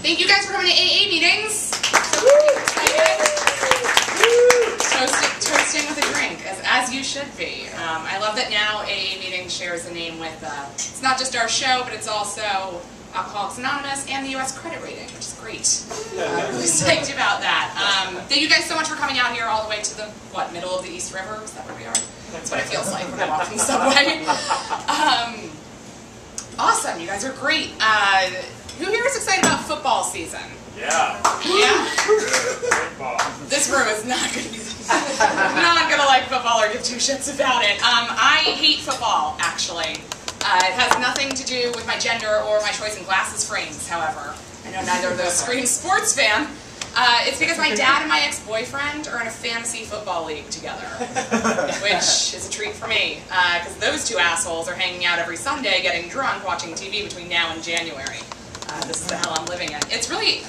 Thank you guys for coming to AA meetings. Toasting with a drink, as you should be. I love that now AA meetings shares a name with, it's not just our show, but it's also Alcoholics Anonymous and the US credit rating, which is great. I'm really psyched about that. Thank you guys so much for coming out here all the way to the, middle of the East River? Is that where we are? That's what it feels like when I walk in the subway. Awesome, you guys are great. Who here is excited about football season? Yeah. Yeah? This room is not going to be not going to like football or give two shits about it. I hate football, actually. It has nothing to do with my gender or my choice in glasses frames, however. I know neither of those scream sports fan. It's because my dad and my ex-boyfriend are in a fantasy football league together, which is a treat for me, because those two assholes are hanging out every Sunday getting drunk watching TV between now and January. This is the hell I'm living in. It's really,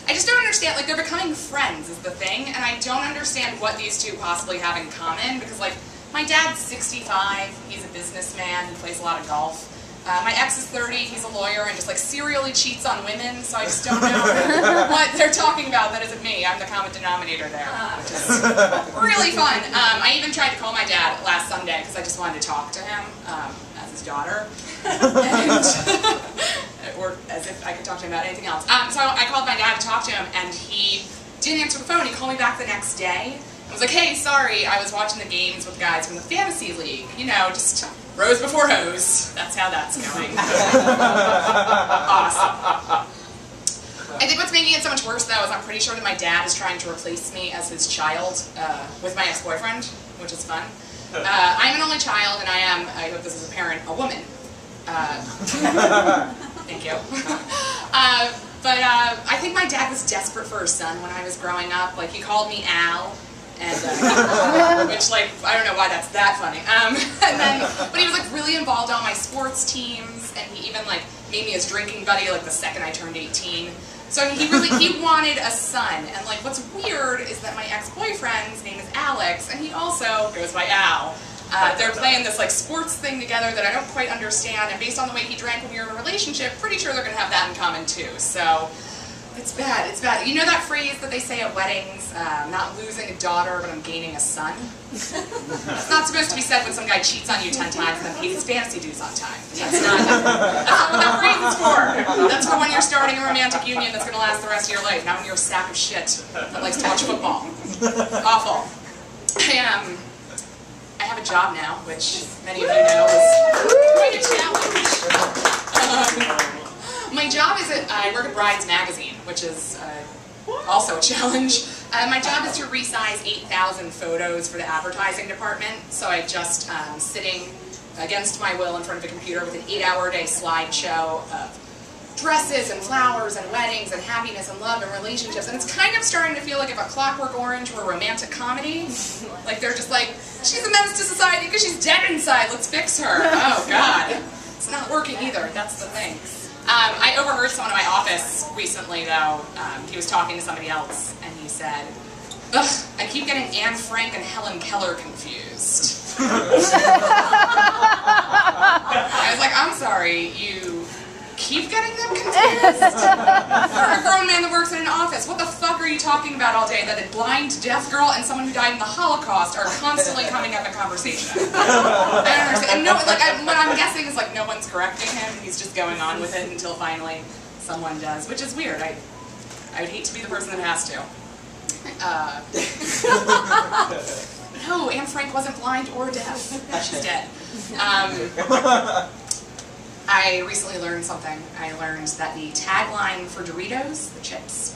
I just don't understand, like, they're becoming friends is the thing, and I don't understand what these two possibly have in common, because, like, my dad's 65, he's a businessman, he plays a lot of golf. My ex is 30, he's a lawyer, and just, like, serially cheats on women, so I just don't know what they're talking about that isn't me. I'm the common denominator there, which is really fun. I even tried to call my dad last Sunday, because I just wanted to talk to him, as his daughter. And or as if I could talk to him about anything else. So I called my dad to talk to him, and he didn't answer the phone. He called me back the next day. I was like, hey, sorry, I was watching the games with guys from the fantasy league. You know, just rose before hose. That's how that's going. Awesome. I think what's making it so much worse, though, is I'm pretty sure that my dad is trying to replace me as his child with my ex-boyfriend, which is fun. I'm an only child, and I hope this is apparent, a woman. Thank you. But I think my dad was desperate for his son when I was growing up. Like, he called me Al, and which, like, I don't know why that's that funny. But he was, like, really involved on my sports teams, and he even, like, made me his drinking buddy, like, the second I turned 18. So he wanted a son, and, like, what's weird is that my ex-boyfriend's name is Alex, and he also goes by Al. They're playing this, like, sports thing together that I don't quite understand, and based on the way he drank when we were in a relationship, pretty sure they're going to have that in common, too. So, it's bad, it's bad. You know that phrase that they say at weddings, not losing a daughter, but I'm gaining a son? It's not supposed to be said when some guy cheats on you 10 times and then pays his fantasy dues on time. That's not what that phrase is for. That's for when you're starting a romantic union that's going to last the rest of your life, not when you're a sack of shit that likes to watch football. Awful. I have a job now, which many of you know is quite a challenge. My job is I work at Brides Magazine, which is also a challenge. My job is to resize 8,000 photos for the advertising department, so I'm just sitting against my will in front of a computer with an 8-hour-a-day slideshow of dresses and flowers and weddings and happiness and love and relationships, and it's kind of starting to feel like if A Clockwork Orange were a romantic comedy. Like, they're just like, she's a menace to society because she's dead inside, let's fix her. Oh god, it's not working either, that's the thing. I overheard someone in my office recently, though. He was talking to somebody else, and he said, ugh, I keep getting Anne Frank and Helen Keller confused. I was like, I'm sorry, you keep getting them confused? You're a grown man that works in an office. What the fuck are you talking about all day? That a blind deaf girl and someone who died in the Holocaust are constantly coming up in conversation. I don't understand. And no, like, what I'm guessing is, like, no one's correcting him. He's just going on with it until finally someone does, which is weird. I would hate to be the person that has to. No, Anne Frank wasn't blind or deaf. She's dead. I recently learned something. I learned that the tagline for Doritos, the chips,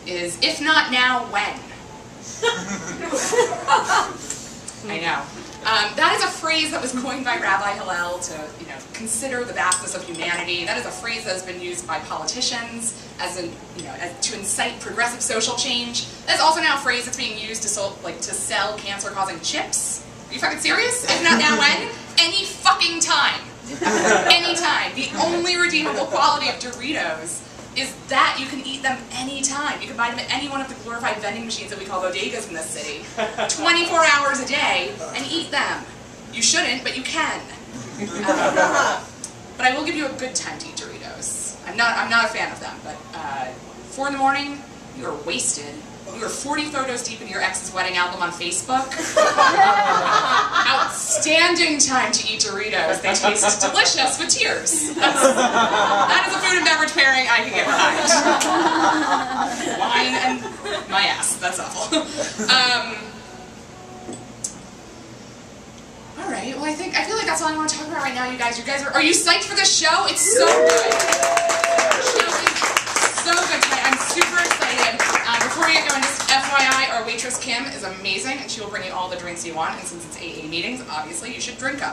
is, if not now, when? I know. That is a phrase that was coined by Rabbi Hillel to, you know, consider the vastness of humanity. That is a phrase that has been used by politicians as to incite progressive social change. That's also now a phrase that's being used to sell cancer-causing chips. Are you fucking serious? If not now, when? Any fucking time. Anytime. The only redeemable quality of Doritos is that you can eat them anytime. You can buy them at any one of the glorified vending machines that we call bodegas in this city, 24 hours a day, and eat them. You shouldn't, but you can. But I will give you a good time to eat Doritos. I'm not a fan of them, but 4 in the morning, you are wasted. You are 40 photos deep into your ex's wedding album on Facebook. Outstanding time to eat Doritos. They taste delicious with tears. That is a food and beverage pairing I can get behind. Wine and my ass. That's awful. All right. Well, I feel like that's all I want to talk about right now, you guys. Are you psyched for this show? It's so good. The show is so good tonight. I'm super excited. Before we get going, just FYI, our waitress Kim is amazing, and she will bring you all the drinks you want. And since it's AA meetings, obviously you should drink up.